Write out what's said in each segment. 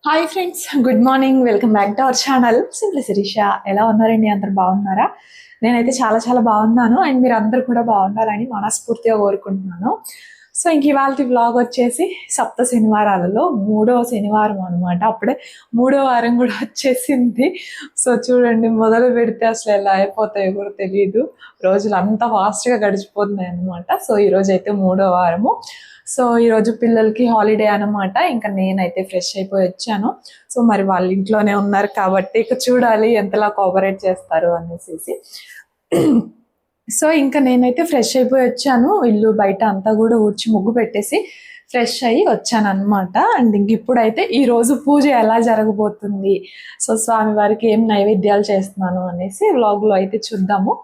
Hi friends, good morning. Welcome back to our channel simply Shirisha. ఎలా ఉన్నారండి? అందరు బాగున్నారా? నేనైతే చాలా చాలా బాగున్నాను. అండ్ మీరు అందరు కూడా బాగుండాలని మనస్ఫూర్తిగా కోరుకుంటున్నాను. సో ఇంక ఇవాళ వ్లాగ్ వచ్చేసి సప్త శనివారాలలో 3వ శనివారం అనమాట. అప్పుడే 3వ వారం కూడా వచ్చేసింది. సో చూడండి, మొదలు పెడితే అసలు ఎలా అయిపోతాయో కూడా తెలియదు. రోజులు అంత ఫాస్ట్గా గడిచిపోతున్నాయి అనమాట. సో ఈరోజు అయితే 3వ వారము. సో ఈరోజు పిల్లలకి హాలిడే అనమాట. ఇంకా నేనైతే ఫ్రెష్ అయిపోయి వచ్చాను. సో మరి వాళ్ళు ఇంట్లోనే ఉన్నారు కాబట్టి ఇక చూడాలి ఎంతలా కోఆపరేట్ చేస్తారు అనేసి. సో ఇంకా నేనైతే ఫ్రెష్ అయిపోయి వచ్చాను. ఇల్లు బయట అంతా కూడా ఊడ్చి ముగ్గు పెట్టేసి ఫ్రెష్ అయ్యి వచ్చాను అనమాట. అండ్ ఇంక ఇప్పుడైతే ఈరోజు పూజ ఎలా జరగబోతుంది, సో స్వామివారికి ఏం నైవేద్యాలు చేస్తున్నాను అనేసి వ్లాగ్లో అయితే చూద్దాము.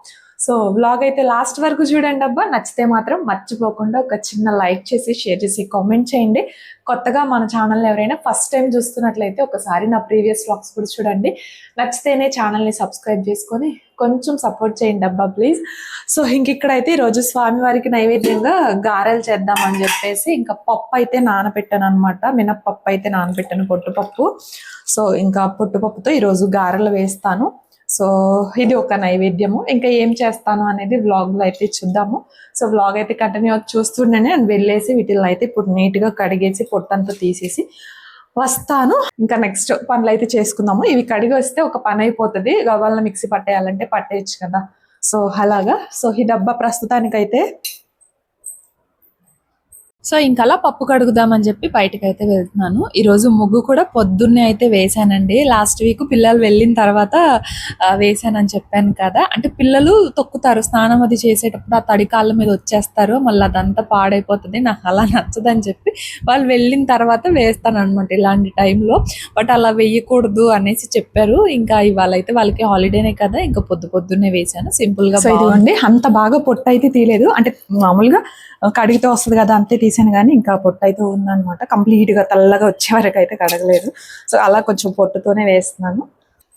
సో వ్లాగ్ అయితే లాస్ట్ వరకు చూడండి అబ్బా. నచ్చితే మాత్రం మర్చిపోకుండా ఒక చిన్న లైక్ చేసి, షేర్ చేసి, కామెంట్ చేయండి. కొత్తగా మన ఛానల్ని ఎవరైనా ఫస్ట్ టైం చూస్తున్నట్లయితే ఒకసారి నా ప్రీవియస్ వ్లాగ్స్ కూడా చూడండి. నచ్చితేనే ఛానల్ని సబ్స్క్రైబ్ చేసుకొని కొంచెం సపోర్ట్ చేయండి అబ్బా ప్లీజ్. సో ఇంక ఇక్కడైతే ఈరోజు స్వామివారికి నైవేద్యంగా గారెలు చేద్దామని చెప్పేసి ఇంకా పప్పు అయితే నానబెట్టాను అనమాట. మినప్పప్పు అయితే నానబెట్టాను, పొట్టుపప్పు. సో ఇంకా పొట్టుపప్పుతో ఈరోజు గారెలు వేస్తాను. సో ఇది ఒక నైవేద్యము. ఇంకా ఏం చేస్తాను అనేది వ్లాగ్లో అయితే చూద్దాము. సో వ్లాగ్ అయితే కంటిన్యూ చూస్తుండేనే అండ్ వెళ్ళేసి వీటిల్లో అయితే ఇప్పుడు నీట్గా కడిగేసి పొట్టంతా తీసేసి వస్తాను. ఇంకా నెక్స్ట్ పనులు అయితే చేసుకుందాము. ఇవి కడిగి వస్తే ఒక పని అయిపోతుంది. గవ్వలను మిక్సీ పట్టేయాలంటే పట్టేయచ్చు కదా. సో అలాగా. సో ఈ డబ్బా ప్రస్తుతానికైతే సో ఇంకలా పప్పు కడుగుదామని చెప్పి బయటకు అయితే వెళ్తున్నాను. ఈరోజు ముగ్గు కూడా పొద్దున్నే అయితే వేసానండి. లాస్ట్ వీక్ పిల్లలు వెళ్ళిన తర్వాత వేసానని చెప్పాను కదా. అంటే పిల్లలు తొక్కుతారు స్నానం అది చేసేటప్పుడు, ఆ తడి కాళ్ళ మీద వచ్చేస్తారు, మళ్ళీ అదంతా పాడైపోతుంది. నాకు అలా నచ్చదని చెప్పి వాళ్ళు వెళ్ళిన తర్వాత వేస్తాను అనమాట ఇలాంటి టైంలో. బట్ అలా వేయకూడదు అనేసి చెప్పారు. ఇంకా ఇవాళ అయితే వాళ్ళకి హాలిడేనే కదా, ఇంకా పొద్దున్నే వేసాను సింపుల్గా. ఇదిగోండి, అంత బాగా పొట్టు అయితే తీయలేదు, అంటే మామూలుగా కడిగితే వస్తుంది కదా అంతే తీసాను. కానీ ఇంకా పొట్టు అయితే ఉందనమాట. కంప్లీట్గా తెల్లగా వచ్చే వరకు అయితే కడగలేదు. సో అలా కొంచెం పొట్టుతోనే వేస్తున్నాను.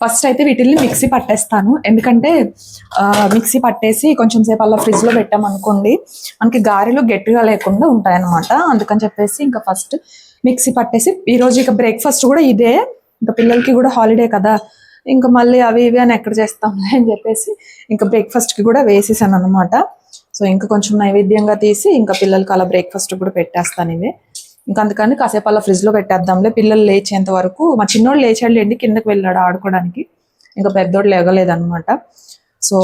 ఫస్ట్ అయితే వీటిల్ని మిక్సీ పట్టేస్తాను. ఎందుకంటే మిక్సీ పట్టేసి కొంచెం సేపు అలా ఫ్రిడ్జ్లో పెట్టామనుకోండి మనకి గారెలు గట్టిగా లేకుండా ఉంటాయన్నమాట. అందుకని చెప్పేసి ఇంకా ఫస్ట్ మిక్సీ పట్టేసి, ఈరోజు ఇక బ్రేక్ఫాస్ట్ కూడా ఇదే. ఇంకా పిల్లలకి కూడా హాలిడే కదా, ఇంకా మళ్ళీ అవి ఇవి అని ఎక్కడ చేస్తాంలే అని చెప్పేసి ఇంకా బ్రేక్ఫాస్ట్కి కూడా వేసేసాను అనమాట. సో ఇంకా కొంచెం నైవేద్యంగా తీసి ఇంకా పిల్లలకి అలా బ్రేక్ఫాస్ట్ కూడా పెట్టేస్తాను ఇవి. ఇంకా అందుకని కాసేపు అలా ఫ్రిడ్జ్లో పెట్టేద్దాంలే, పిల్లలు లేచేంత వరకు. మా చిన్నోడు లేచాడులేండి, కిందకి వెళ్ళాడు ఆడుకోవడానికి. ఇంకా పెద్దోడు లేగలేదన్నమాట. సో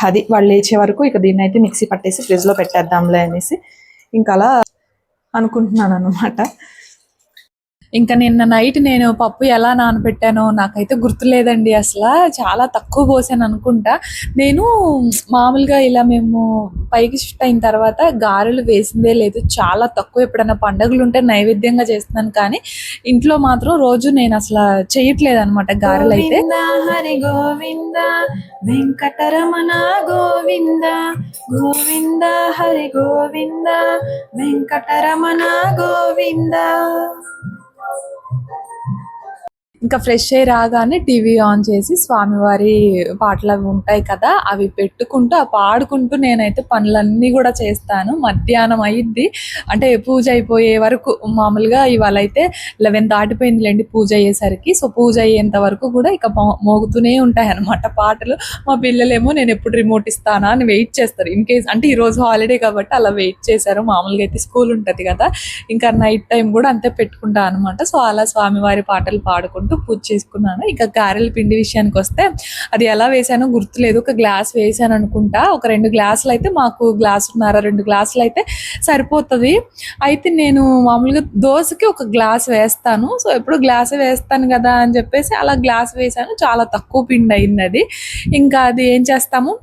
అది వాళ్ళు లేచే వరకు ఇక దీన్ని అయితే మిక్సీ పట్టేసి ఫ్రిడ్జ్లో పెట్టేద్దాంలే అనేసి ఇంకా అలా అనుకుంటున్నాను అనమాట. ఇంకా నిన్న నైట్ నేను పప్పు ఎలా నానబెట్టానో నాకైతే గుర్తులేదండి. అసలు చాలా తక్కువ పోసాను అనుకుంటా. నేను మామూలుగా ఇలా మేము పైకి షిఫ్ట్ అయిన తర్వాత గారెలు వేసిందే లేదు, చాలా తక్కువ. ఎప్పుడైనా పండుగలు ఉంటే నైవేద్యంగా చేస్తున్నాను, కానీ ఇంట్లో మాత్రం రోజు నేను అసలు చేయట్లేదు అనమాట గారెలు అయితే. హరి గోవింద వెంకటరమణ గోవింద గోవింద హరి గోవింద వెంకటరమణ గోవింద. ఇంకా ఫ్రెష్ అయ్యి రాగానే టీవీ ఆన్ చేసి స్వామివారి పాటలు అవి ఉంటాయి కదా, అవి పెట్టుకుంటూ ఆ పాడుకుంటూ నేనైతే పనులన్నీ కూడా చేస్తాను. మధ్యాహ్నం అయ్యిద్ది, అంటే పూజ అయిపోయే వరకు. మామూలుగా ఇవాళ అయితే 11 దాటిపోయిందిలేండి పూజ అయ్యేసరికి. సో పూజ అయ్యేంత వరకు కూడా ఇక మోగుతూనే ఉంటాయి అన్నమాట పాటలు. మా పిల్లలేమో నేను ఎప్పుడు రిమోట్ ఇస్తానా అని వెయిట్ చేస్తారు. ఇన్ కేస్ అంటే ఈరోజు హాలిడే కాబట్టి అలా వెయిట్ చేశారు. మామూలుగా అయితే స్కూల్ ఉంటుంది కదా, ఇంకా నైట్ టైం కూడా అంతే పెట్టుకుంటా అనమాట. సో అలా స్వామివారి పాటలు పాడుకుంటూ పూజ చేసుకున్నాను. ఇంకా గారెల పిండి విషయానికి వస్తే అది ఎలా వేసానో గుర్తులేదు. ఒక గ్లాస్ వేసాను అనుకుంటా. ఒక 2 గ్లాసులు అయితే, మాకు గ్లాసున్నర 2 గ్లాసులు అయితే సరిపోతుంది. అయితే నేను మామూలుగా దోశకి ఒక గ్లాస్ వేస్తాను. సో ఎప్పుడు గ్లాస్ వేస్తాను కదా అని చెప్పేసి అలా గ్లాస్ వేసాను. చాలా తక్కువ పిండి అయింది అది. ఇంకా అది ఏం చేస్తాము,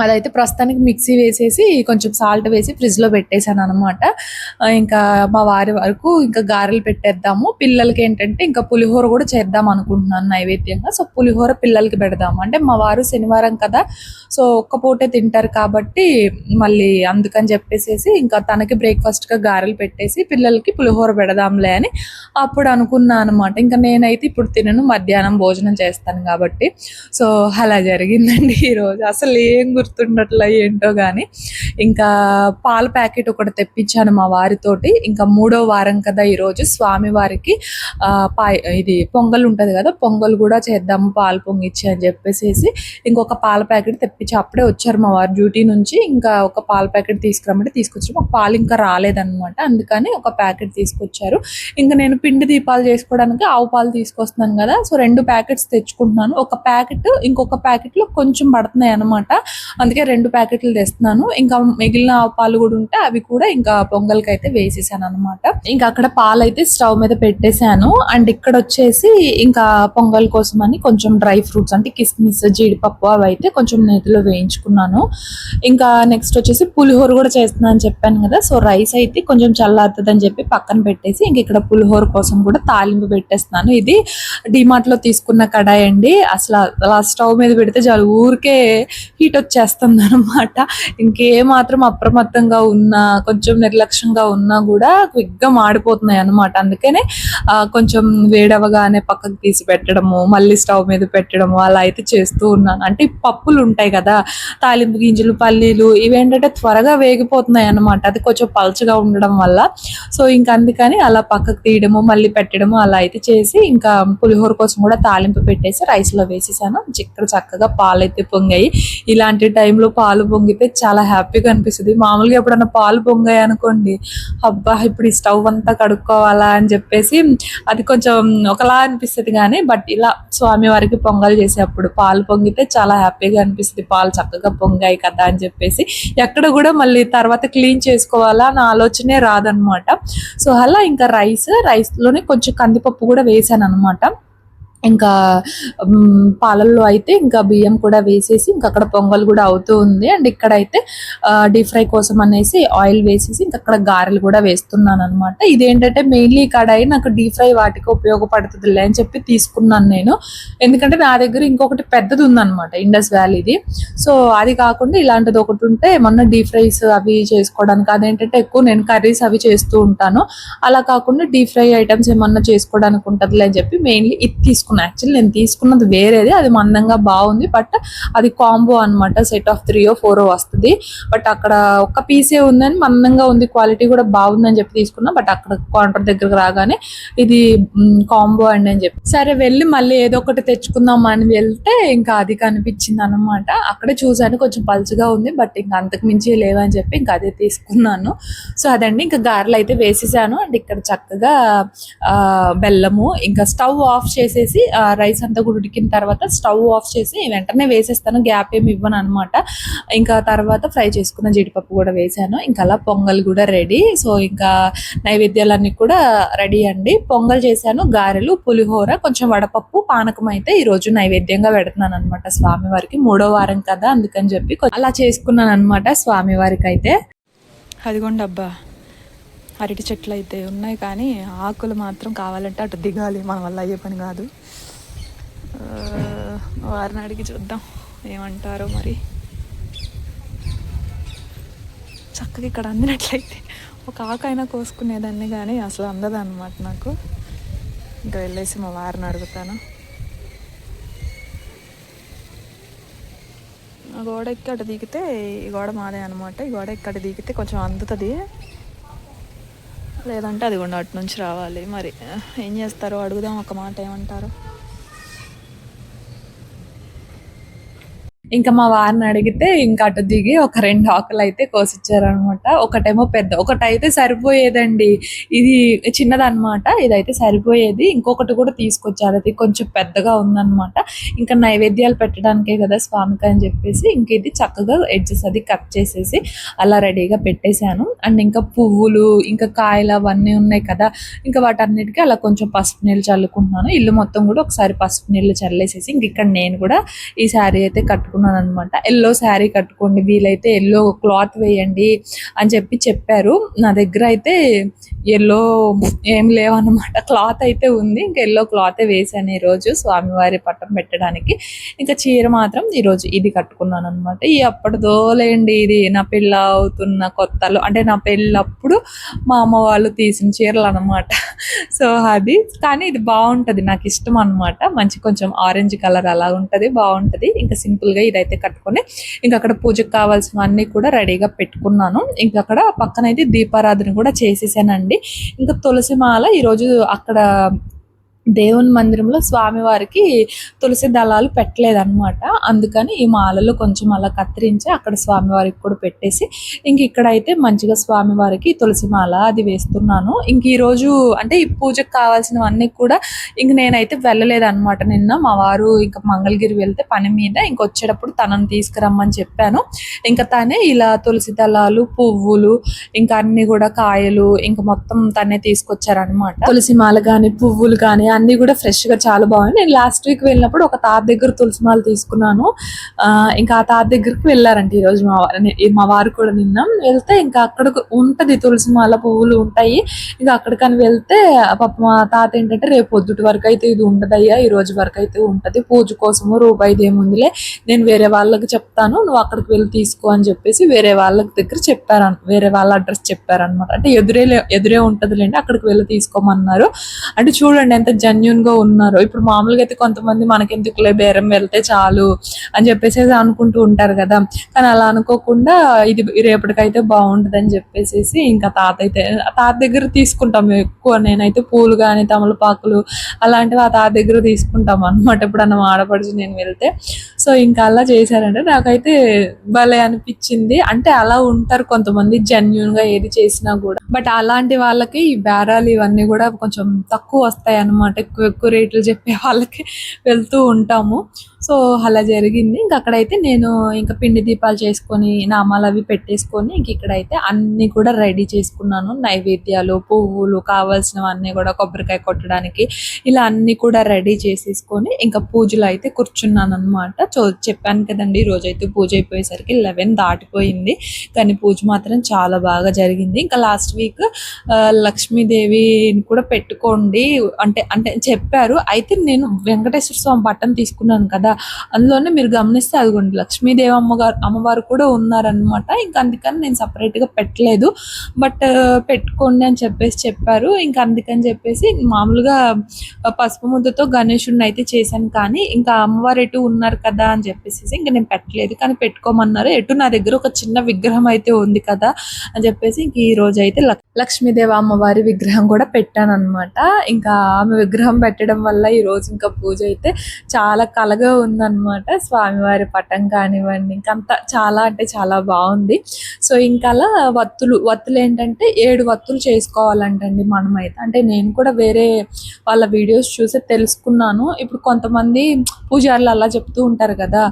అదైతే ప్రస్తుతానికి మిక్సీ వేసేసి కొంచెం సాల్ట్ వేసి ఫ్రిడ్జ్లో పెట్టేశాను అనమాట. ఇంకా మా వారి వరకు ఇంకా గారెలు పెట్టేద్దాము. పిల్లలకి ఏంటంటే ఇంకా పులిహోర కూడా చేద్దాం అనుకుంటున్నాను నైవేద్యంగా. సో పులిహోర పిల్లలకి పెడదాము, అంటే మా వారు శనివారం కదా, సో ఒక్క పూటే తింటారు కాబట్టి మళ్ళీ అందుకని చెప్పేసి ఇంకా తనకి బ్రేక్ఫాస్ట్గా గారెలు పెట్టేసి పిల్లలకి పులిహోర పెడదాంలే అని అప్పుడు అనుకున్నాను అనమాట. ఇంకా నేనైతే ఇప్పుడు తినను, మధ్యాహ్నం భోజనం చేస్తాను కాబట్టి. సో అలా జరిగిందండి ఈరోజు. అసలు ఏం గుర్తుండట్లే ఏంటో కానీ. ఇంకా పాల ప్యాకెట్ ఒకటి తెప్పించాను మా వారితోటి. ఇంకా 3వ వారం కదా ఈరోజు, స్వామివారికి ఇది పొంగల్ ఉంటుంది కదా, పొంగల్ కూడా చేద్దాము పాలు పొంగిచ్చి అని చెప్పేసి ఇంకొక పాల ప్యాకెట్ తెప్పించి, అప్పుడే వచ్చారు మా వారు డ్యూటీ నుంచి. ఇంకా ఒక పాల ప్యాకెట్ తీసుకురమ్మంటే తీసుకొచ్చారు. ఒక పాలు ఇంకా రాలేదన్నమాట, అందుకని ఒక ప్యాకెట్ తీసుకొచ్చారు. ఇంకా నేను పిండి దీపాలు చేసుకోవడానికి ఆవు పాలు తీసుకొస్తున్నాను కదా, సో 2 ప్యాకెట్స్ తెచ్చుకుంటున్నాను. ఒక ప్యాకెట్ ఇంకొక ప్యాకెట్లో కొంచెం పడుతున్నాయి అనమాట, అందుకే 2 ప్యాకెట్లు తెస్తున్నాను. ఇంకా మిగిలిన ఆవు పాలు కూడా ఉంటే అవి కూడా ఇంకా పొంగల్కి అయితే వేసేసాను అనమాట. ఇంకా అక్కడ పాలు అయితే స్టవ్ మీద పెట్టేశాను. అండ్ ఇక్కడ వచ్చేసి ఇంకా పొంగల్ కోసం అని కొంచెం డ్రై ఫ్రూట్స్ అంటే కిస్మిస్, జీడిపప్పు అవి అయితే కొంచెం నేతిలో వేయించుకున్నాను. ఇంకా నెక్స్ట్ వచ్చేసి పులిహోర కూడా చేస్తున్నాను అని చెప్పాను కదా, సో రైస్ అయితే కొంచెం చల్లారుతుంది అని చెప్పి పక్కన పెట్టేసి ఇంక ఇక్కడ పులిహోర కోసం కూడా తాలింపు పెట్టేస్తున్నాను. ఇది డిమార్ట్ లో తీసుకున్న కడాయి అండి. అసలు అలా స్టవ్ మీద పెడితే చాలు ఊరికే హీట్ వచ్చేస్తుంది అనమాట. ఇంకేమాత్రం అప్రమత్తంగా ఉన్నా, కొంచెం నిర్లక్ష్యంగా ఉన్నా కూడా క్విక్గా మాడిపోతున్నాయి అనమాట. అందుకనే కొంచెం వేడవగానే పక్కకు తీసి పెట్టడము, మళ్ళీ స్టవ్ మీద పెట్టడము అలా అయితే చేస్తూ ఉన్నాను. అంటే పప్పులు ఉంటాయి కదా, తాలింపు గింజలు, పల్లీలు, ఇవేంటంటే త్వరగా వేగిపోతున్నాయి అనమాట, అది కొంచెం పల్చగా ఉండడం వల్ల. సో ఇంకా అందుకని అలా పక్కకు తీయడము, మళ్ళీ పెట్టడము అలా అయితే చేసి ఇంకా పులిహోర కోసం కూడా తాలింపు పెట్టేసి రైస్లో వేసేసాను. ఇక్కడ చక్కగా పాలు అయితే పొంగాయి. ఇలాంటి టైంలో పాలు పొంగితే చాలా హ్యాపీగా అనిపిస్తుంది. మామూలుగా ఎప్పుడన్నా పాలు పొంగాయి అనుకోండి, అబ్బా ఇప్పుడు ఈ స్టవ్ అంతా కడుక్కోవాలా అని చెప్పేసి అది కొంచెం ఒకలా అనిపిస్తుంది కానీ, బట్ ఇలా స్వామివారికి పొంగల్ చేసేటప్పుడు పాలు పొంగితే చాలా హ్యాపీగా అనిపిస్తుంది. పాలు చక్కగా పొంగాయి కదా అని చెప్పేసి ఎక్కడ కూడా మళ్ళీ తర్వాత క్లీన్ చేసుకోవాలా నా ఆలోచనే రాదనమాట. సో అలా ఇంకా రైస్లోనే కొంచెం కందిపప్పు కూడా వేసాను అనమాట. ఇంకా పాలల్లో అయితే ఇంకా బియ్యం కూడా వేసేసి ఇంకా అక్కడ పొంగల్ కూడా అవుతూ ఉంది. అండ్ ఇక్కడైతే డీప్ ఫ్రై కోసం అనేసి ఆయిల్ వేసేసి ఇంకా అక్కడ గారెలు కూడా వేస్తున్నాను అనమాట. ఇదేంటంటే మెయిన్లీ కడాయి నాకు డీప్ ఫ్రై వాటికి ఉపయోగపడుతుందిలే అని చెప్పి తీసుకున్నాను నేను, ఎందుకంటే నా దగ్గర ఇంకొకటి పెద్దది ఉందన్నమాట, ఇండస్ వ్యాలీది. సో అది కాకుండా ఇలాంటిది ఒకటి ఉంటే మొన్న డీప్ ఫ్రైస్ అవి చేసుకోవడానికి, అదేంటంటే ఎక్కువ నేను కర్రీస్ అవి చేస్తూ ఉంటాను, అలా కాకుండా డీప్ ఫ్రై ఐటమ్స్ ఏమన్నా చేసుకోవడానికి ఉంటుందిలే అని చెప్పి మెయిన్లీ ఇది తీసుకున్నాను. యాక్చువల్లీ నేను తీసుకున్నది వేరేది, అది మందంగా బాగుంది, బట్ అది కాంబో అనమాట, సెట్ ఆఫ్ 3 or 4 వస్తుంది. బట్ అక్కడ ఒక్క పీసే ఉందని మందంగా ఉంది, క్వాలిటీ కూడా బాగుందని చెప్పి తీసుకున్నా. బట్ అక్కడ కౌంటర్ దగ్గరకు రాగానే ఇది కాంబో అండి అని చెప్పి, సరే వెళ్ళి మళ్ళీ ఏదో ఒకటి తెచ్చుకుందాం అని వెళ్తే ఇంకా అది కనిపించింది అనమాట. అక్కడే చూసాను కొంచెం పలుచగా ఉంది, బట్ ఇంకా అంతకు మించి లేవని చెప్పి ఇంకా అదే తీసుకున్నాను. సో అదండి, ఇంకా గారెలు అయితే వేసేసాను. అండ్ ఇక్కడ చక్కగా బెల్లము, ఇంకా స్టవ్ ఆఫ్ చేసేసి రైస్ అంతా కూడా ఉడికిన తర్వాత స్టవ్ ఆఫ్ చేసి వెంటనే వేసేస్తాను, గ్యాప్ ఏమి ఇవ్వను అనమాట. ఇంకా తర్వాత ఫ్రై చేసుకున్న జీడిపప్పు కూడా వేసాను. ఇంకా అలా పొంగల్ కూడా రెడీ. సో ఇంకా నైవేద్యాలన్నీ కూడా రెడీ అండి. పొంగల్ చేశాను, గారెలు, పులిహోర, కొంచెం వడపప్పు, పానకం అయితే ఈరోజు నైవేద్యంగా పెడుతున్నాను అనమాట స్వామివారికి. 3వ వారం కదా అందుకని చెప్పి అలా చేసుకున్నాను అనమాట స్వామివారికి అయితే. అదిగోండి అబ్బా, అరటి చెట్లు అయితే ఉన్నాయి కానీ ఆకులు మాత్రం కావాలంటే అటు దిగాలి, మన వల్ల అయ్యే పని కాదు. వారిని అడిగి చూద్దాం ఏమంటారో మరి. చక్కగా ఇక్కడ అందినట్లయితే ఒక ఆకైనా కోసుకునేదాన్ని కానీ అసలు అందదన్నమాట నాకు. ఇంకా వెళ్ళేసి మా వారిని అడుగుతాను. ఆ గోడ ఎక్కి అటు దిగితే, ఈ గోడ మాదే అనమాట, ఈ గోడ ఎక్కి అటు దిగితే కొంచెం అందుతుంది, లేదంటే అది కూడా అటు నుంచి రావాలి. మరి ఏం చేస్తారో అడుగుదాం, ఒక మాట ఏమంటారో. ఇంకా మా వారిని అడిగితే ఇంకా అటు దిగి ఒక 2 ఆకులు అయితే కోసిచ్చారనమాట. ఒకటేమో పెద్ద, ఒకటైతే సరిపోయేదండి, ఇది చిన్నదనమాట, ఇదైతే సరిపోయేది. ఇంకొకటి కూడా తీసుకొచ్చారు, అది కొంచెం పెద్దగా ఉందన్నమాట. ఇంకా నైవేద్యాలు పెట్టడానికే కదా స్వామికి అని చెప్పేసి ఇంక ఇది చక్కగా ఎడ్జెస్ అది కట్ చేసేసి అలా రెడీగా పెట్టేశాను. అండ్ ఇంకా పువ్వులు, ఇంకా కాయలు అవన్నీ ఉన్నాయి కదా, ఇంకా వాటన్నిటికీ అలా కొంచెం పసుపు నీళ్ళు చల్లుకుంటున్నాను. ఇల్లు మొత్తం కూడా ఒకసారి పసుపు నీళ్ళు చల్లేసేసి ఇంక ఇక్కడ నేను కూడా ఈ శారీ అయితే కట్టుకున్నాను అనమాట. ఎల్లో శారీ కట్టుకోండి, వీలైతే ఎల్లో క్లాత్ వేయండి అని చెప్పారు. నా దగ్గర అయితే ఎల్లో ఏం లేవన్నమాట, క్లాత్ అయితే ఉంది. ఇంకా ఎల్లో క్లాతే వేసాను ఈరోజు స్వామివారి పట్టం పెట్టడానికి. ఇంకా చీర మాత్రం ఈరోజు ఇది కట్టుకున్నాను అనమాట. ఈ అప్పటిదోలేండి, ఇది నా పెళ్ళి అవుతున్న కొత్తలో, అంటే నా పెళ్ళప్పుడు మా అమ్మ వాళ్ళు తీసిన చీరలు అనమాట. సో అది, కానీ ఇది బాగుంటుంది, నాకు ఇష్టం అనమాట. మంచి కొంచెం ఆరెంజ్ కలర్ అలా ఉంటుంది, బాగుంటుంది. ఇంకా సింపుల్గా ఇదైతే కట్టుకొని ఇంకా అక్కడ పూజకు కావాల్సినవన్నీ కూడా రెడీగా పెట్టుకున్నాను. ఇంకా అక్కడ పక్కనైతే దీపారాధన కూడా చేసేసానండి. ఇంకా తులసి మాల ఈరోజు అక్కడ దేవుని మందిరంలో స్వామివారికి తులసి దళాలు పెట్టలేదన్నమాట. అందుకని ఈ మాలలో కొంచెం అలా కత్తిరించి అక్కడ స్వామివారికి కూడా పెట్టేసి ఇంక ఇక్కడైతే మంచిగా స్వామివారికి తులసి మాల అది వేస్తున్నాను. ఇంక ఈరోజు అంటే ఈ పూజకు కావాల్సినవన్నీ కూడా ఇంక నేనైతే వెళ్ళలేదన్నమాట. నిన్న మా వారు ఇంకా మంగళగిరి వెళ్తే పని మీద ఇంకొచ్చేటప్పుడు తనని తీసుకురమ్మని చెప్పాను. ఇంకా తనే ఇలా తులసి దళాలు, పువ్వులు, ఇంకా అన్ని కూడా కాయలు ఇంకా మొత్తం తనే తీసుకొచ్చారనమాట. తులసి మాల కానీ పువ్వులు కానీ అన్ని కూడా ఫ్రెష్ గా చాలా బాగుంది. నేను లాస్ట్ వీక్ వెళ్ళినప్పుడు ఒక తాత దగ్గర తులసి మాల తీసుకున్నాను. ఇంకా ఆ తాత దగ్గరికి వెళ్ళారంటే ఈరోజు మా వారు కూడా నిన్న వెళ్తే ఇంకా అక్కడ ఉంటది తులసి మాల పువ్వులు ఉంటాయి. ఇంకా అక్కడికని వెళ్తే పాప మా తాత ఏంటంటే రేపు పొద్దుటి వరకు అయితే ఇది ఉండదయ్యా, ఈ రోజు వరకు అయితే ఉంటది, పూజ కోసము రూపాయిది ఏముందిలే, నేను వేరే వాళ్ళకి చెప్తాను, నువ్వు అక్కడికి వెళ్ళి తీసుకో అని చెప్పేసి వేరే వాళ్ళకి దగ్గర చెప్పారు, వేరే వాళ్ళ అడ్రస్ చెప్పారనమాట. అంటే ఎదురే ఉంటదిలేండి, అక్కడికి వెళ్ళి తీసుకోమన్నారు. అంటే చూడండి ఎంత జెన్యూన్ గా ఉన్నారో. ఇప్పుడు మామూలుగా అయితే కొంతమంది మనకెందుకులే బేరం వెళ్తే చాలు అని చెప్పేసి అనుకుంటూ ఉంటారు కదా, కానీ అలా అనుకోకుండా ఇది రేపటికైతే బాగుంటది అని చెప్పేసి ఇంకా తాత దగ్గర తీసుకుంటాం ఎక్కువ. నేనైతే పూలు కానీ తమలపాకులు అలాంటివి ఆ తాత దగ్గర తీసుకుంటాం అనమాట ఎప్పుడన్నా ఆడపడిచి నేను వెళ్తే. సో ఇంకా అలా చేశారంటే నాకైతే భలే అనిపించింది. అంటే అలా ఉంటారు కొంతమంది జెన్యూన్ గా ఏది చేసినా కూడా. బట్ అలాంటి వాళ్ళకి ఈ బేరాలు ఇవన్నీ కూడా కొంచెం తక్కువ వస్తాయి అన్నమాట. ఎక్కువ రేట్లు చెప్పే వాళ్ళకి వెళ్తూ ఉంటాము. సో అలా జరిగింది. ఇంక అక్కడైతే నేను ఇంకా పిండి దీపాలు చేసుకొని నామాలు అవి పెట్టేసుకొని ఇంక ఇక్కడైతే అన్ని కూడా రెడీ చేసుకున్నాను. నైవేద్యాలు, పువ్వులు, కావాల్సినవన్నీ కూడా కొబ్బరికాయ కొట్టడానికి ఇలా అన్ని కూడా రెడీ చేసేసుకొని ఇంకా పూజలు అయితే కూర్చున్నాను అనమాట. చెప్పాను కదండి, ఈ రోజైతే పూజ అయిపోయేసరికి 11 దాటిపోయింది, కానీ పూజ మాత్రం చాలా బాగా జరిగింది. ఇంకా లాస్ట్ వీక్ లక్ష్మీదేవిని కూడా పెట్టుకోండి అంటే అంటే చెప్పారు. అయితే నేను వెంకటేశ్వర స్వామి బట్టను తీసుకున్నాను కదా, అందులోనే మీరు గమనిస్తే అదిగోండి లక్ష్మీదేవి అమ్మవారు కూడా ఉన్నారనమాట. ఇంకా అందుకని నేను సపరేట్ గా పెట్టలేదు, బట్ పెట్టుకోండి అని చెప్పేసి చెప్పారు. ఇంకా అందుకని చెప్పేసి మామూలుగా పసుపు ముద్దతో గణేశుడిని అయితే చేశాను, కానీ ఇంకా అమ్మవారు ఎటు ఉన్నారు కదా అని చెప్పేసి ఇంకా నేను పెట్టలేదు. కానీ పెట్టుకోమన్నారు. ఎటు నా దగ్గర ఒక చిన్న విగ్రహం అయితే ఉంది కదా అని చెప్పేసి ఇంక ఈ రోజు అయితే లక్ష్మీదేవి అమ్మవారి విగ్రహం కూడా పెట్టాను అనమాట. ఇంకా ఆమె విగ్రహం పెట్టడం వల్ల ఈ రోజు ఇంకా పూజ అయితే చాలా కలగా ఉందన్నమాట. స్వామివారి పటం కానివ్వండి, ఇంకంతా చాలా అంటే చాలా బాగుంది. సో ఇంకా అలా వత్తులు ఏంటంటే 7 వత్తులు చేసుకోవాలంటండి మనమైతే. అంటే నేను కూడా వేరే వాళ్ళ వీడియోస్ చూసి తెలుసుకున్నాను. ఇప్పుడు కొంతమంది పూజారులు అలా చెప్తూ ఉంటారు కదా,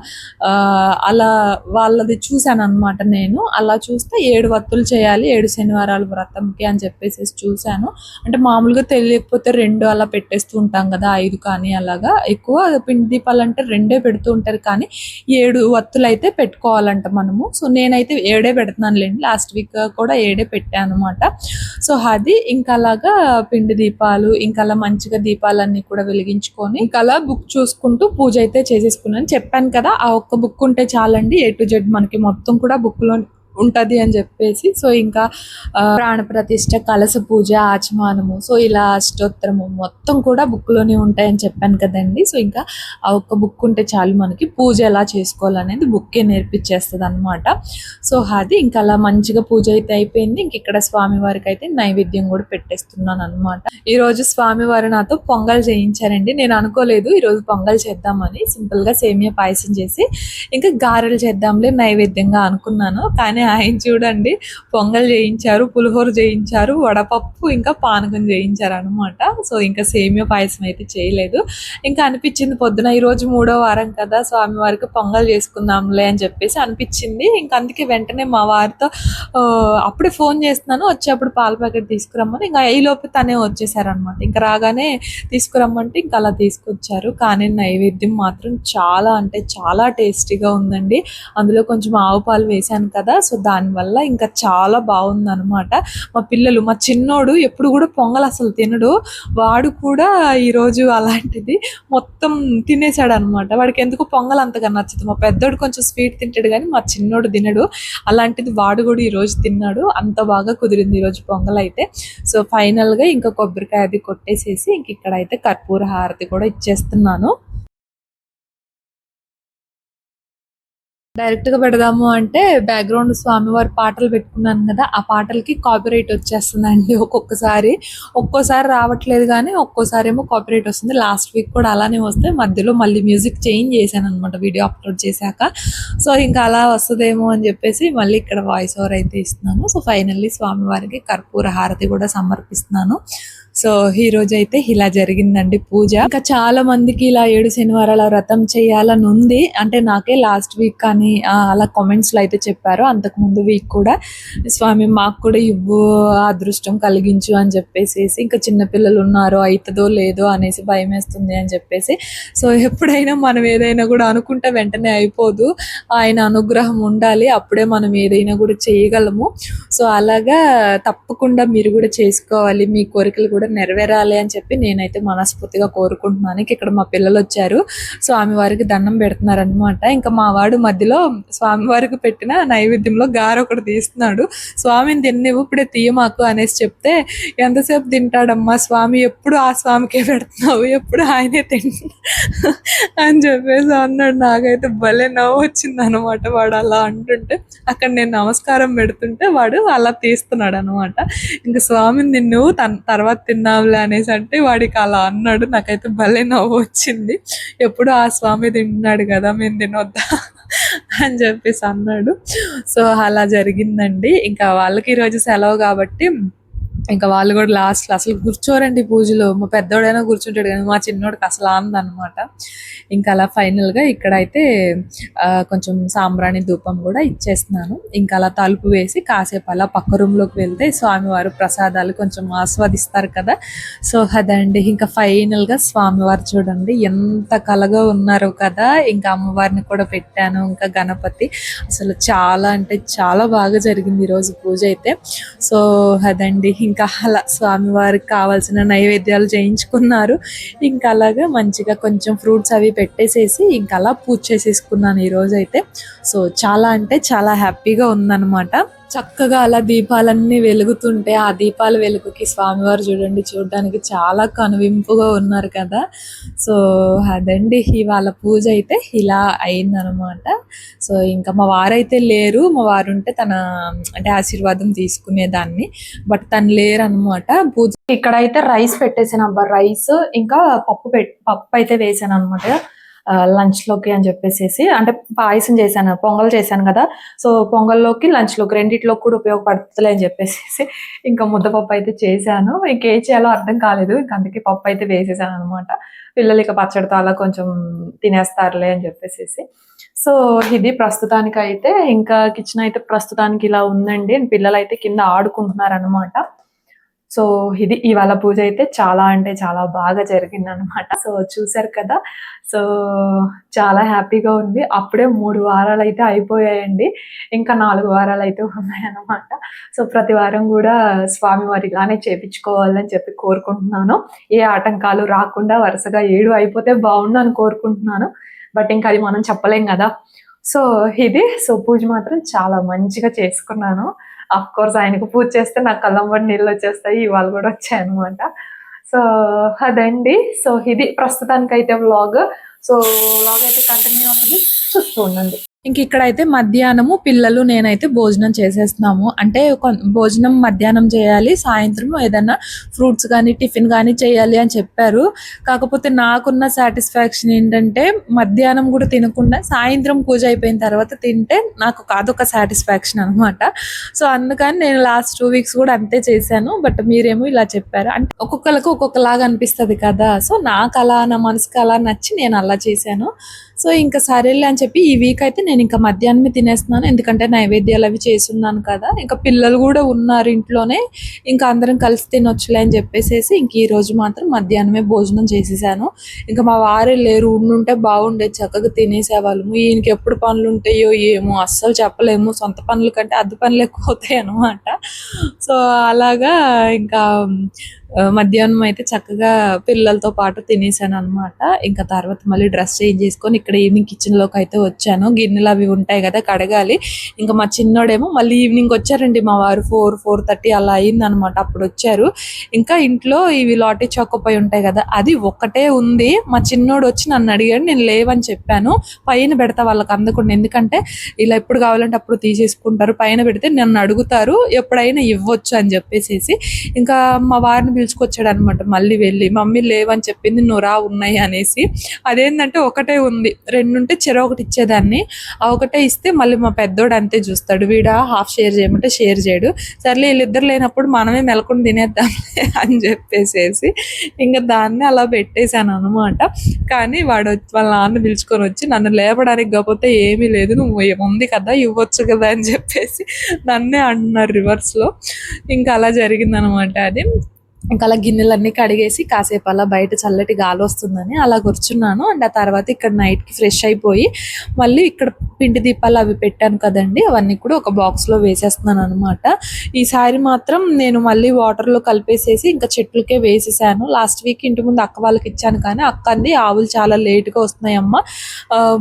అలా వాళ్ళది చూశాను అనమాట. నేను అలా చూస్తే 7 వత్తులు చేయాలి 7 శనివారాల వ్రతంకి అని చెప్పేసి చూశాను. అంటే మామూలుగా తెలియకపోతే 2 అలా పెట్టేస్తూ ఉంటాం కదా, 5 కానీ అలాగా. ఎక్కువ పిండి దీపాలు అంటే 2 పెడుతూ ఉంటారు, కానీ 7 వత్తులు అయితే పెట్టుకోవాలంట మనము. సో నేనైతే 7 పెడుతున్నాను లేండి, లాస్ట్ వీక్ కూడా 7 పెట్టాను అనమాట. సో అది ఇంకా అలాగా పిండి దీపాలు ఇంకా అలా మంచిగా దీపాలన్నీ కూడా వెలిగించుకొని ఇంకా అలా బుక్ చూసుకుంటూ పూజ అయితే చేసేసుకున్నాను. చెప్పాను కదా, ఆ ఒక్క బుక్ ఉంటే చాలండి, A to Z మనకి మొత్తం కూడా బుక్ లో ఉంటది అని చెప్పేసి. సో ఇంకా ప్రాణ ప్రతిష్ఠ, కలశ పూజ, ఆచమానము, సో ఇలా అష్టోత్తరము మొత్తం కూడా బుక్ లోనే ఉంటాయని చెప్పాను కదండి. సో ఇంకా ఆ ఒక్క బుక్ ఉంటే చాలు మనకి పూజ ఎలా చేసుకోవాలనేది బుక్కే నేర్పించేస్తుంది అనమాట. సో అది ఇంకా అలా మంచిగా పూజ అయితే అయిపోయింది. ఇంక ఇక్కడ స్వామివారికి అయితే నైవేద్యం కూడా పెట్టేస్తున్నాను అనమాట. ఈ రోజు స్వామివారు నాతో పొంగల్ చేయించారండి. నేను అనుకోలేదు ఈ రోజు పొంగల్ చేద్దామని, సింపుల్ గా సేమియా పాయసం చేసి ఇంకా గారెలు చేద్దాంలే నైవేద్యంగా అనుకున్నాను. కానీ ఆయన చూడండి పొంగల్ చేయించారు, పులిహోర చేయించారు, వడపప్పు ఇంకా పానకం చేయించారు అనమాట. సో ఇంకా సేమియా పాయసం అయితే చేయలేదు. ఇంకా అనిపించింది పొద్దున ఈ రోజు 3వ వారం కదా, స్వామివారికి పొంగల్ చేసుకుందాంలే అని చెప్పేసి అనిపించింది. ఇంకా అందుకే వెంటనే మా వారితో అప్పుడే ఫోన్ చేస్తున్నాను, వచ్చేప్పుడు పాల ప్యాకెట్ తీసుకురమ్మని. ఇంకా ఈ లోపు తనే వచ్చేసారనమాట. ఇంకా రాగానే తీసుకురమ్మంటే ఇంకా అలా తీసుకొచ్చారు. కానీ నైవేద్యం మాత్రం చాలా అంటే చాలా టేస్టీగా ఉందండి. అందులో కొంచెం ఆవు పాలు వేశాను కదా, సో దానివల్ల ఇంకా చాలా బాగుంది అనమాట. మా చిన్నోడు ఎప్పుడు కూడా పొంగల్ అసలు తినడు, వాడు కూడా ఈరోజు అలాంటిది మొత్తం తినేసాడు అనమాట. వాడికి ఎందుకు పొంగల్ అంతగా నచ్చదు. మా పెద్దోడు కొంచెం స్వీట్ తింటాడు కానీ మా చిన్నోడు తినడు. అలాంటిది వాడు కూడా ఈరోజు తిన్నాడు. అంత బాగా కుదిరింది ఈరోజు పొంగల్ అయితే. సో ఫైనల్ గా ఇంకా కొబ్బరికాయ అది కొట్టేసేసి ఇంక ఇక్కడైతే కర్పూర హారతి కూడా ఇచ్చేస్తున్నాను. డైరెక్ట్ గా పెడదాము అంటే బ్యాక్గ్రౌండ్ స్వామివారి పాటలు పెట్టుకున్నాను కదా, ఆ పాటలకి కాపీరైట్ వచ్చేస్తుందండి ఒక్కోసారి రావట్లేదు కానీ ఒక్కోసారి ఏమో కాపీరైట్ వస్తుంది. లాస్ట్ వీక్ కూడా అలానే వస్తే మధ్యలో మళ్ళీ మ్యూజిక్ చేంజ్ చేశాను అనమాట వీడియో అప్లోడ్ చేశాక. సో ఇంకా అలా వస్తుందేమో అని చెప్పేసి మళ్ళీ ఇక్కడ వాయిస్ ఓవర్ అయితే ఇస్తున్నాను. సో ఫైనల్లీ స్వామివారికి కర్పూర హారతి కూడా సమర్పిస్తున్నాను. సో ఈ రోజు అయితే ఇలా జరిగిందండి పూజ. ఇంకా చాలా మందికి ఇలా 7 శనివారాల వ్రతం చేయాలని ఉంది. అంటే నాకే లాస్ట్ వీక్ కానీ అలా కామెంట్స్ లో అయితే చెప్పారు. అంతకు ముందు వీక్ కూడా స్వామి మాకు కూడా ఇవ్వు, అదృష్టం కలిగించు అని చెప్పేసి, ఇంకా చిన్నపిల్లలు ఉన్నారు అవుతుందో లేదో అనేసి భయం వేస్తుంది అని చెప్పేసి. సో ఎప్పుడైనా మనం ఏదైనా కూడా అనుకుంటే వెంటనే అయిపోదు, ఆయన అనుగ్రహం ఉండాలి, అప్పుడే మనం ఏదైనా కూడా చేయగలము. సో అలాగా తప్పకుండా మీరు కూడా చేసుకోవాలి, మీ కోరికలు కూడా నెరవేరాలి అని చెప్పి నేనైతే మనస్ఫూర్తిగా కోరుకుంటున్నాను. ఇక్కడ మా పిల్లలు వచ్చారు, స్వామివారికి దండం పెడుతున్నారు అనమాట. ఇంకా మా వాడు మధ్యలో స్వామివారికి పెట్టిన నైవేద్యంలో గారె ఒకటి తీస్తున్నాడు. స్వామిని తిన్నివ్వు, ఇప్పుడే తీయమాకు అనేసి చెప్తే, ఎంతసేపు తింటాడమ్మా స్వామి, ఎప్పుడు ఆ స్వామికే పెడుతున్నావు, ఎప్పుడు ఆయనే తింటా అని చెప్పేసి అన్నాడు. నాకైతే భలే నవ్వు వచ్చింది అనమాట. వాడు అలా అంటుంటే అక్కడ నేను నమస్కారం పెడుతుంటే వాడు అలా తీస్తున్నాడు అనమాట. ఇంకా స్వామిని నిన్ను తర్వాత తిన్నావులే అనేసి అంటే వాడికి అలా అన్నాడు. నాకైతే భలే నవ్వు వచ్చింది. ఎప్పుడు ఆ స్వామి తింటున్నాడు కదా, మేము తినొద్దా అని చెప్పేసి అన్నాడు. సో అలా జరిగిందండి. ఇంకా వాళ్ళకి ఈరోజు సెలవు కాబట్టి ఇంకా వాళ్ళు కూడా లాస్ట్ అసలు కూర్చోరండి పూజలో. మా పెద్దోడైనా కూర్చుంటాడు కానీ మా చిన్నోడికి అసలు ఆనందనమాట. ఇంకా అలా ఫైనల్గా ఇక్కడైతే కొంచెం సాంబ్రాణి ధూపం కూడా ఇచ్చేస్తున్నాను. ఇంకా అలా తలుపు వేసి కాసేపు అలా పక్క రూమ్లోకి వెళ్తే స్వామివారు ప్రసాదాలు కొంచెం ఆస్వాదిస్తారు కదా. సో అదండి, ఇంకా ఫైనల్గా స్వామివారు చూడండి ఎంత కలగా ఉన్నారు కదా. ఇంకా అమ్మవారిని కూడా పెట్టాను, ఇంకా గణపతి. అసలు చాలా అంటే చాలా బాగా జరిగింది ఈరోజు పూజ అయితే. సో అదండి, ఇంకా అలా స్వామివారికి కావాల్సిన నైవేద్యాలు చేయించుకున్నారు. ఇంకా అలాగా మంచిగా కొంచెం ఫ్రూట్స్ అవి పెట్టేసేసి ఇంకా అలా పూజ చేసేసుకున్నాను ఈ రోజు అయితే. సో చాలా అంటే చాలా హ్యాపీగా ఉందన్నమాట. చక్కగా అలా దీపాలన్నీ వెలుగుతుంటే ఆ దీపాల వెలుగుకి స్వామివారు చూడడానికి చాలా కనువింపుగా ఉన్నారు కదా. సో అదండి, ఇవాళ పూజ అయితే ఇలా అయిందనమాట. సో ఇంకా మా వారైతే లేరు, మా వారు ఉంటే తన అంటే ఆశీర్వాదం తీసుకునేదాన్ని, బట్ తను లేరు అనమాట. పూజ ఇక్కడైతే రైస్ పెట్టేసాను అబ్బా, రైస్ ఇంకా పప్పు అయితే వేసాను అనమాట లంచ్ లోకి అని చెప్పేసి. అంటే పాయసం చేశాను, పొంగల్ చేశాను కదా. సో పొంగల్లోకి లంచ్ లోకి రెండిట్లోకి కూడా ఉపయోగపడుతుంది అని చెప్పేసి ఇంకా ముద్దపప్పు అయితే చేశాను. ఇంకేం చేయాలో అర్థం కాలేదు, ఇంకా అందుకే పప్పు అయితే వేసేసాను అనమాట. పిల్లలు ఇక పచ్చడితో అలా కొంచెం తినేస్తారులే అని చెప్పేసి. సో ఇది ప్రస్తుతానికి అయితే ఇంకా కిచెన్ అయితే ప్రస్తుతానికి ఇలా ఉందండి. పిల్లలు అయితే కింద ఆడుకుంటున్నారు అనమాట. సో ఇది ఇవాళ పూజ అయితే చాలా అంటే చాలా బాగా జరిగింది అనమాట. సో చూసారు కదా. సో చాలా హ్యాపీగా ఉంది. అప్పుడే 3 వారాలు అయితే అయిపోయాయండి, ఇంకా 4 వారాలు అయితే ఉన్నాయన్నమాట. సో ప్రతి వారం కూడా స్వామివారి ఇలానే చేపించుకోవాలని చెప్పి కోరుకుంటున్నాను. ఏ ఆటంకాలు రాకుండా వరుసగా 7 అయిపోతే బాగుండు అని కోరుకుంటున్నాను. బట్ ఇంకా అది మనం చెప్పలేం కదా. సో ఇది పూజ మాత్రం చాలా మంచిగా చేసుకున్నాను. అఫ్ కోర్స్ ఆయనకు పూజ చేస్తే నాకు కళ్ళంబడి నీళ్ళు వచ్చేస్తాయి, ఇవాళ కూడా వచ్చాయి అనమాట. సో అదండి. సో ఇది ప్రస్తుతానికైతే వ్లాగ్. సో వ్లాగ్ అయితే కంటిన్యూ అవుతుంది, చూస్తూ ఉండండి. ఇంక ఇక్కడైతే మధ్యాహ్నము పిల్లలు నేనైతే భోజనం చేసేస్తున్నాము. అంటే భోజనం మధ్యాహ్నం చేయాలి, సాయంత్రం ఏదైనా ఫ్రూట్స్ కానీ టిఫిన్ కానీ చేయాలి అని చెప్పారు. కాకపోతే నాకున్న సాటిస్ఫాక్షన్ ఏంటంటే మధ్యాహ్నం కూడా తినకుండా సాయంత్రం పూజ అయిపోయిన తర్వాత తింటే నాకు అదొక సాటిస్ఫాక్షన్ అనమాట. సో అందుకని నేను లాస్ట్ 2 వీక్స్ కూడా అంతే చేశాను. బట్ మీరేమో ఇలా చెప్పారు, అంటే ఒక్కొక్కరికి ఒక్కొక్కలాగా అనిపిస్తుంది కదా. సో నాకు అలా, నా మనసుకి అలా నచ్చి నేను అలా చేశాను. సో ఇంకా సరేలే అని చెప్పి ఈ వీక్ అయితే నేను ఇంకా మధ్యాహ్నమే తినేస్తున్నాను, ఎందుకంటే నైవేద్యాలు అవి చేస్తున్నాను కదా. ఇంకా పిల్లలు కూడా ఉన్నారు ఇంట్లోనే, ఇంకా అందరం కలిసి తినొచ్చులే అని చెప్పేసి ఇంక ఈ రోజు మాత్రం మధ్యాహ్నమే భోజనం చేసేసాను. ఇంకా మా వారే లేరు, ఉండుంటే బాగుండేది, చక్కగా తినేసేవాళ్ళము. ఈయనకి ఎప్పుడు పనులు ఉంటాయో ఏమో అస్సలు చెప్పలేము, సొంత పనుల కంటే అద్దె పనులు ఎక్కువ అవుతాయి అనమాట. సో అలాగా ఇంకా మధ్యాహ్నం అయితే చక్కగా పిల్లలతో పాటు తినేసాను అనమాట. ఇంకా తర్వాత మళ్ళీ డ్రెస్ చేంజ్ చేసుకొని ఇక్కడ ఈవినింగ్ కిచెన్ లోకి అయితే వచ్చాను. గిన్నెలు అవి ఉంటాయి కదా కడగాలి. ఇంకా మా చిన్నోడేమో మళ్ళీ ఈవినింగ్ వచ్చారండి మా వారు. 4:30 అలా అయింది అనమాట. అప్పుడు వచ్చారు. ఇంకా ఇంట్లో ఇవి లాటీ చాకోపై ఉంటాయి కదా, అది ఒక్కటే ఉంది. మా చిన్నోడు వచ్చి నన్ను అడిగాడు, నేను లేవని చెప్పాను. పైన పెడతా వాళ్ళకి అందకుండా, ఎందుకంటే ఇలా ఎప్పుడు కావాలంటే అప్పుడు తీసేసుకుంటారు. పైన పెడితే నన్ను అడుగుతారు, ఎప్పుడైనా ఇవ్వచ్చు అని చెప్పేసి ఇంకా మా వారిని పిలుచుకొచ్చాడు అనమాట. మళ్ళీ వెళ్ళి మమ్మీ లేవని చెప్పింది, నువ్వు రా ఉన్నాయి అనేసి. అదేంటంటే ఒకటే ఉంది, రెండుంటే చెరొకటి ఇచ్చేదాన్ని. ఆ ఒకటే ఇస్తే మళ్ళీ మా పెద్దోడు అంతే చూస్తాడు, వీడ హాఫ్ షేర్ చేయమంటే షేర్ చేయడు. సర్లే వీళ్ళిద్దరు లేనప్పుడు మనమే మెలకొని తినేద్దాం అని చెప్పేసేసి ఇంకా దాన్ని అలా పెట్టేశాను అనమాట. కానీ వాడు వాళ్ళ నాన్న పిలుచుకొని వచ్చి నన్ను లేపడానికి కాకపోతే ఏమీ లేదు, నువ్వు ఉంది కదా ఇవ్వచ్చు కదా అని చెప్పేసి నన్నే అంటున్నారు రివర్స్లో. ఇంకా అలా జరిగిందనమాట అది. ఇంకా అలా గిన్నెలన్నీ కడిగేసి కాసేపు అలా బయట చల్లటి గాలి వస్తుందని అలా కూర్చున్నాను. అండ్ ఆ తర్వాత ఇక్కడ నైట్కి ఫ్రెష్ అయిపోయి మళ్ళీ ఇక్కడ పిండి దీపాలు అవి పెట్టాను కదండి, అవన్నీ కూడా ఒక బాక్స్లో వేసేస్తున్నాను అనమాట. ఈసారి మాత్రం నేను మళ్ళీ వాటర్లో కలిపేసేసి ఇంకా చెట్లకే వేసేసాను. లాస్ట్ వీక్ ఇంటి ముందు అక్క వాళ్ళకి ఇచ్చాను, కానీ అక్క అంది ఆవులు చాలా లేట్గా వస్తున్నాయమ్మా,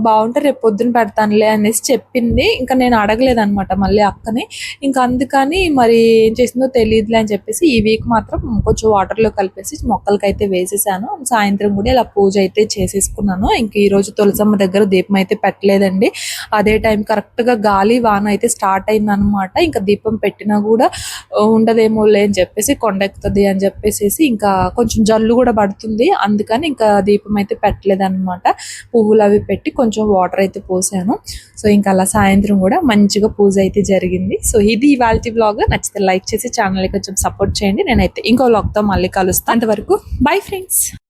బాగుంటే రేపు పొద్దున పెడతానులే అనేసి చెప్పింది. ఇంకా నేను అడగలేదనమాట మళ్ళీ అక్కని. ఇంకా అందుకని మరి ఏం చేసిందో తెలియదులే అని చెప్పేసి ఈ వీక్ మాత్రం కొంచెం వాటర్లో కలిపేసి మొక్కలకి అయితే వేసేసాను. సాయంత్రం కూడా ఇలా పూజ అయితే చేసేసుకున్నాను. ఇంక ఈ రోజు తులసమ్మ దగ్గర దీపం అయితే పెట్టలేదండి. అదే టైం కరెక్ట్గా గాలి వాన అయితే స్టార్ట్ అయింది అనమాట. ఇంకా దీపం పెట్టినా కూడా ఉండదేమోలే అని చెప్పేసి, కొండెక్కుతుంది అని చెప్పేసి ఇంకా కొంచెం జల్లు కూడా పడుతుంది, అందుకని ఇంకా దీపం అయితే పెట్టలేదు అనమాట. పువ్వులు అవి పెట్టి కొంచెం వాటర్ అయితే పోసాను. సో ఇంకా అలా సాయంత్రం కూడా మంచిగా పూజ అయితే జరిగింది. సో ఇది ఇవాళ వ్లాగ్. నచ్చితే లైక్ చేసి ఛానల్ని కొంచెం సపోర్ట్ చేయండి. నేనైతే ఇంకో వ్లాగ్తో మళ్ళీ కలుస్తాను. అంతవరకు బై ఫ్రెండ్స్.